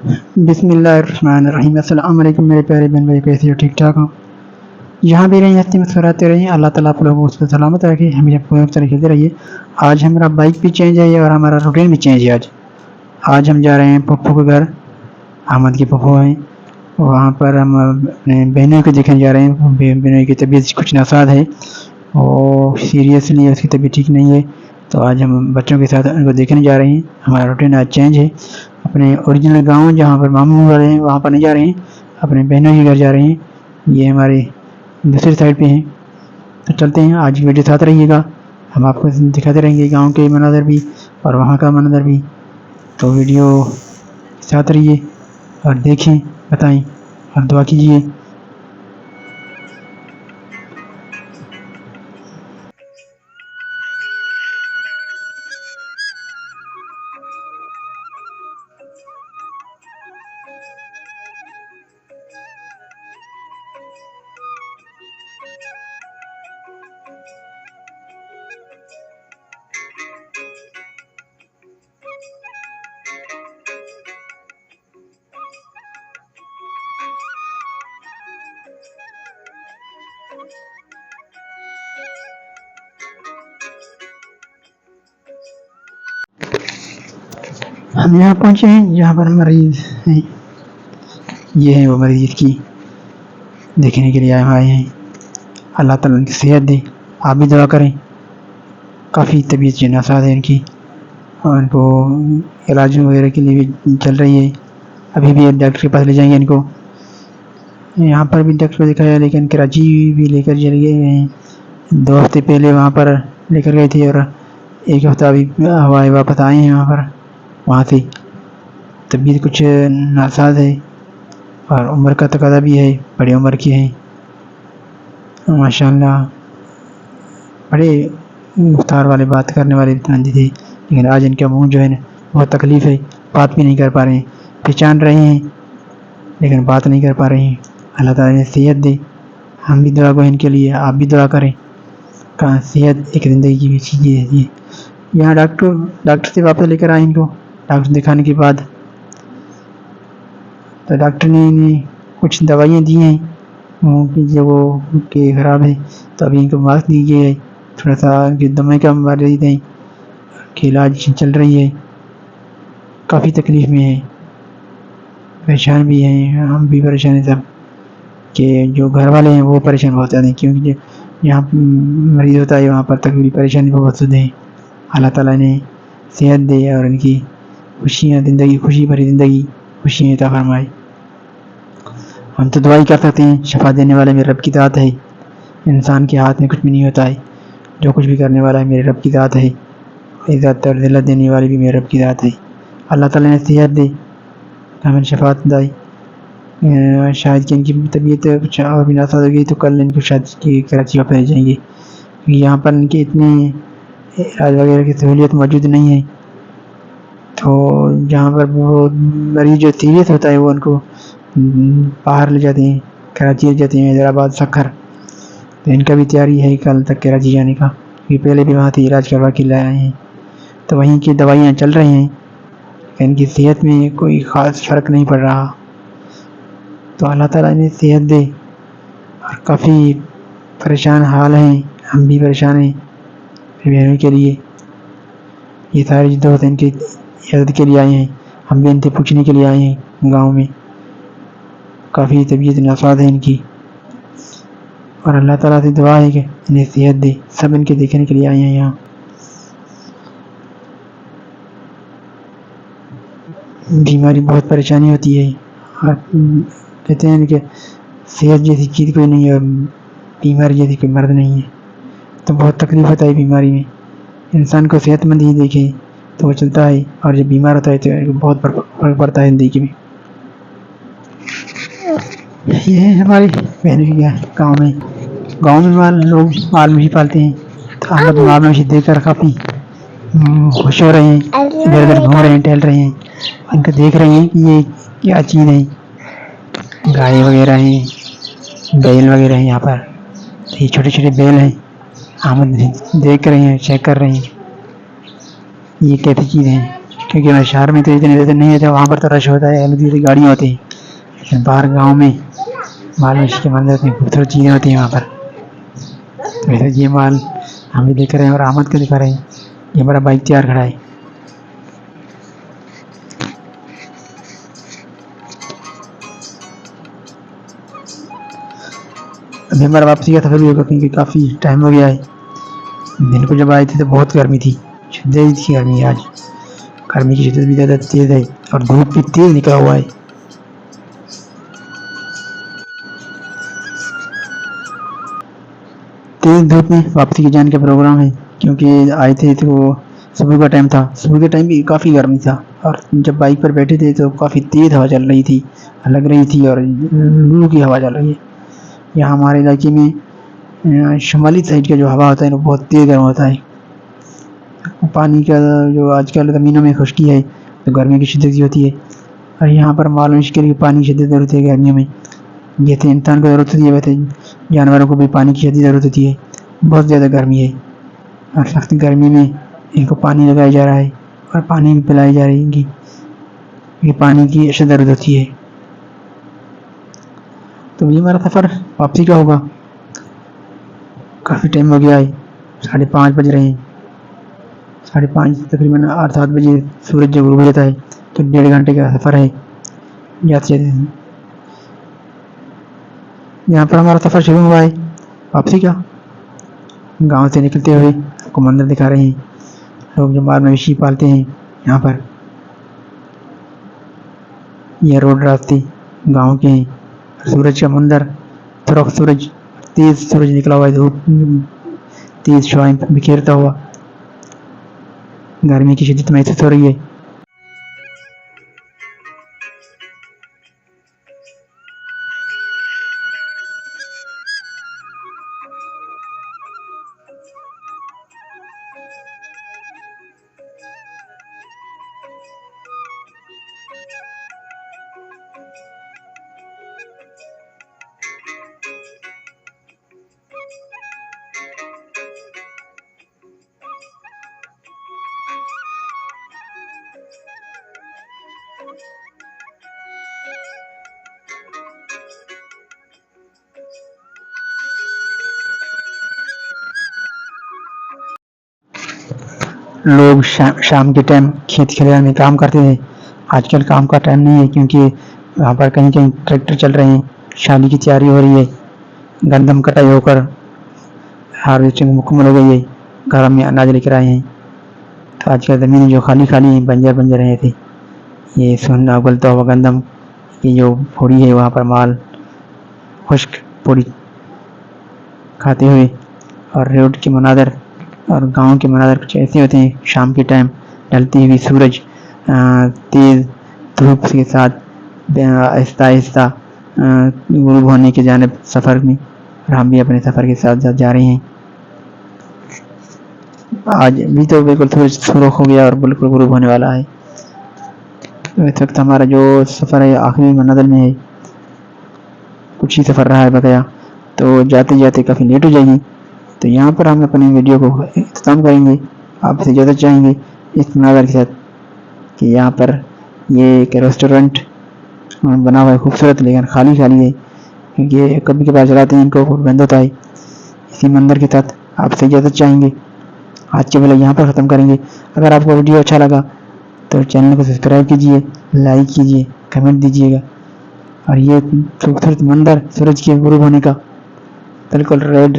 بسم اللہ الرحمن الرحیم۔ السلام علیکم میرے پیارے بہن بھائی، کیسے ہو؟ ٹھیک ٹھاک ہو؟ یہاں بھی رہیں، ہنستے مسکراتے رہیے، اللہ تعالیٰ آپ لوگوں کو سلامت رکھے، ہمیں پورے طرح کھیلتے رہیے۔ آج ہمارا بائک بھی چینج ہے اور ہمارا روٹین بھی چینج ہے۔ آج ہم جا رہے ہیں پپھو کے گھر، احمد کے پپھو ہیں، وہاں پر ہم اپنے بہنوں کو دیکھنے جا رہے ہیں۔ بہنوں کی طبیعت کچھ ناساز ہے، وہ سیریسلی اس کی طبیعت ٹھیک نہیں ہے، تو آج ہم بچوں کے ساتھ ان کو دیکھنے جا رہے ہیں۔ ہمارا روٹین آج چینج ہے، اپنے اوریجنل گاؤں جہاں پر ماموں رہے ہیں وہاں پر نہیں جا رہے ہیں، اپنے بہنوں کے گھر جا رہے ہیں۔ یہ ہمارے دوسری سائڈ پہ ہیں، تو چلتے ہیں۔ آج کی ویڈیو ساتھ رہیے گا، ہم آپ کو دکھاتے رہیں گے گاؤں کے مناظر بھی اور وہاں کا مناظر بھی، تو ویڈیو ساتھ رہیے اور دیکھیں، بتائیں اور دعا کیجیے۔ ہم یہاں پہنچے ہیں جہاں پر مریض ہیں، یہ ہیں وہ مریض کی دیکھنے کے لیے آئے ہیں۔ اللہ تعالیٰ ان کی صحت دے، آپ بھی دعا کریں۔ کافی طبیعت ناساز ہے ان کی، اور ان کو علاج وغیرہ کے لیے بھی چل رہی ہے۔ ابھی بھی ڈاکٹر کے پاس لے جائیں گے ان کو۔ یہاں پر بھی ڈاکٹر کو دکھایا، لیکن کراچی بھی لے کر چلے گئے ہیں۔ 2 ہفتے پہلے وہاں پر لے کر گئے تھے، اور 1 ہفتہ ابھی ہوائے واپس آئے ہیں وہاں پر، وہاں سے۔ طبیعت کچھ ناساز ہے اور عمر کا تقاضا بھی ہے، بڑی عمر کی ہیں ماشاء اللہ، بڑے گفتار والے بات کرنے والے بندے تھے، لیکن آج ان کا منہ جو ہے نا بہت تکلیف ہے، بات بھی نہیں کر پا رہے ہیں، پہچان رہے ہیں لیکن بات نہیں کر پا رہے ہیں۔ اللہ تعالیٰ نے صحت دے، ہم بھی دعا گو ان کے لیے، آپ بھی دعا کریں۔ کہاں صحت ایک زندگی کی بھی چیز ہے۔ یہاں ڈاکٹر سے واپس لے کر آئے ان کو، ڈاکٹر دکھانے کے بعد، تو ڈاکٹر نے انہیں کچھ دوائیاں دی ہیں منہ کی جو وہ کہ خراب ہے، تو ابھی ان کو ماسک دیجیے ہے، تھوڑا سا دمے کا مریض ہیں کہ علاج چل رہی ہے، کافی تکلیف میں ہے، پریشان بھی ہیں، ہم بھی پریشان ہیں سب، کہ جو گھر والے ہیں وہ پریشان بہت زیادہ ہیں، کیونکہ یہاں مریض ہوتا ہے وہاں پر تکلیف پریشانی بہت زیادہ ہے۔ اللہ تعالیٰ نے صحت دے اور ان کی خوشیاں، زندگی خوشی بھری زندگی، خوشیاں عطا فرمائے۔ ہم تو دعا ہی کر سکتے ہیں، شفا دینے والے میرے رب کی ذات ہے، انسان کے ہاتھ میں کچھ بھی نہیں ہوتا ہے، جو کچھ بھی کرنے والا ہے میرے رب کی ذات ہے، عزت اور ذلت دینے والی بھی میرے رب کی ذات ہے۔ اللہ تعالیٰ نے صحت دے، ہمیں شفاعت دے۔ شاید کہ ان کی طبیعت کچھ اور بھی ناساز ہو گئی، تو کل ان کو شاید کراچی واپس لے جائیں گے، کیونکہ یہاں پر ان کے اتنے علاج وغیرہ کی سہولیت موجود نہیں ہے، تو جہاں پر وہ مریض جو سیریس ہوتا ہے وہ ان کو باہر لے جاتے ہیں، کراچی لے جاتے ہیں، حیدرآباد، سکھر، تو ان کا بھی تیاری ہے کل تک کراچی جانے کا، کیونکہ پہلے بھی وہاں سے علاج کروا کے لائے آئے ہیں، تو وہیں کی دوائیاں چل رہی ہیں، ان کی صحت میں کوئی خاص فرق نہیں پڑ رہا، تو اللہ تعالیٰ نے صحت دے۔ اور کافی پریشان حال ہیں، ہم بھی پریشان ہیں بہنوں کے لیے، یہ سارے دوست ان کی عزت کے لیے آئے ہیں، ہم بھی ان سے پوچھنے کے لیے آئے ہیں گاؤں میں، کافی طبیعت ناساز ہے ان کی، اور اللہ تعالیٰ سے دعا ہے کہ انہیں صحت دے، سب ان کے دیکھنے کے لیے آئے ہیں یہاں۔ بیماری بہت پریشانی ہوتی ہے، اور کہتے ہیں کہ صحت جیسی چیز کوئی نہیں ہے، اور بیماری جیسی کوئی مرض نہیں ہے، تو بہت تکلیف ہوتا ہے بیماری میں۔ انسان کو صحت مند ہی دیکھے تو وہ چلتا ہے، اور جب بیمار ہوتا ہے تو بہت فرق پڑتا ہے زندگی میں۔ یہ ہے ہماری بہنوں کی گاؤں میں لوگ مال مویشی پالتے ہیں، تو احمد مال مویشی دیکھ کر کافی خوش ہو رہے ہیں، ادھر ادھر گھوم رہے ہیں، ٹہل رہے ہیں، ان کو دیکھ رہے ہیں کہ یہ کیا چیز ہے، گائے وغیرہ ہیں، بیل وغیرہ ہیں، یہاں پر یہ چھوٹے چھوٹے بیل ہیں، احمد دیکھ رہے ہیں، چیک کر رہے ہیں یہ کیسی چیز ہیں، کیونکہ ہمارے شہر میں تو اتنے زیادہ نہیں ہوتے، وہاں پر تو رش ہوتا ہے، لگی گاڑیاں ہوتی ہیں، لیکن باہر گاؤں میں مال مچھی کے منظر اتنی خوبصورت چیزیں ہوتی ہیں وہاں پر. ویسے یہ مال ہم بھی دیکھ رہے ہیں اور احمد کو دکھا رہے ہیں. یہ ہمارا بائک تیار کھڑا ہے. ابھی ہمارا واپسی کا سفر بھی ہوگا کیونکہ کافی ٹائم ہو گیا ہے. دن کو جب آئے تھے تو بہت گرمی تھی، شدید تھی گرمی. آج گرمی کی شدت بھی زیادہ تیز ہے اور دھوپ بھی تیز نکلا ہوا ہے. تیز دھوپ میں واپسی کی جان کا پروگرام ہے، کیونکہ آئے تھے تو صبح کا ٹائم تھا. صبح کے ٹائم بھی کافی گرمی تھا اور جب بائک پر بیٹھے تھے تو کافی تیز ہوا چل رہی تھی، لگ رہی تھی، اور لو کی ہوا چل رہی ہے. یہاں ہمارے علاقے میں شمالی سائڈ کا جو ہوا ہوتا ہے وہ بہت تیز گرم ہوتا ہے. پانی کا جو آج کل زمینوں میں خشکی ہے تو گرمی کی شدت ہوتی ہے، اور یہاں پر مال مویشی کے لیے پانی کی شدت ضرورت ہے گرمیوں میں. جیسے انسان کو ضرورت ہوتی ہے ویسے جانوروں کو بھی پانی کی شدید ضرورت ہوتی ہے. بہت زیادہ گرمی ہے اور سخت گرمی میں ان کو پانی لگایا جا رہا ہے اور پانی بھی پلائی جا رہی ہے. یہ پانی کی اشد ضرورت ہوتی ہے. تو یہ ہمارا سفر واپسی کا ہوگا. کافی ٹائم ہو گیا ہے، 5:30 بج رہے ہیں. 5:30 تقریباً 8-7 بجے سورج جب غروب ہوتا ہے تو 1.5 گھنٹے کا سفر ہے. یہاں پر ہمارا سفر شروع ہوا ہے واپسی کا. گاؤں سے نکلتے ہوئے آپ کو منظر دکھا رہے ہیں. لوگ جو مال مویشی پالتے ہیں یہاں پر. یہ روڈ راستے گاؤں کے ہیں. سورج کا منظر، سورج تیز سورج نکلا ہوا ہے، دھوپ تیز شعاعیں بکھیرتا ہوا. گرمی کی شدت محسوس ہو رہی ہے. لوگ شام کے ٹائم کھیت کھلیان میں کام کرتے ہیں. آج کل کام کا ٹائم نہیں ہے کیونکہ وہاں پر کہیں کہیں ٹریکٹر چل رہے ہیں. شادی کی تیاری ہو رہی ہے. گندم کٹائی ہو کر ہارویسٹنگ مکمل ہو گئی ہے. گھر میں اناج لے کر آئے ہیں. تو آج کل زمین جو خالی ہیں بنجر رہے تھے، یہ سونا اگلتا ہوا گندم کی جو پھوڑی ہے وہاں پر مال خشک پوڑی کھاتے ہوئے. اور روڈ کے مناظر اور گاؤں کے مناظر کچھ ایسے ہوتے ہیں. شام کے ٹائم ڈھلتی ہوئی سورج تیز دھوپ کے ساتھ آہستہ آہستہ غروب ہونے کی جانب سفر میں، اور ہم بھی اپنے سفر کے ساتھ جا رہے ہیں. آج بھی تو بالکل سورج سرخ ہو گیا اور بالکل غروب ہونے والا ہے. اس وقت ہمارا جو سفر ہے آخری منزل میں ہے. کچھ ہی سفر رہا ہے بقیہ، تو جاتے جاتے کافی لیٹ ہو جائے گی. تو یہاں پر ہم اپنی ویڈیو کو اختتام کریں گے. آپ سے اجازت چاہیں گے اس مناظر کے ساتھ کہ یہاں پر یہ ایک ریسٹورنٹ بنا ہوا ہے خوبصورت، لیکن خالی ہے کیونکہ کبھی کبھار چلاتے ہیں ان کو بند ہوتا ہے. اسی منظر کے ساتھ آپ سے اجازت چاہیں گے. آج کے ویڈیو یہاں پر ختم کریں گے. اگر آپ کو ویڈیو اچھا لگا تو چینل کو سبسکرائب کیجیے، لائک کیجیے، کمنٹ دیجیے گا. اور یہ خوبصورت منظر سورج کے غروب ہونے کا بالکل ریڈ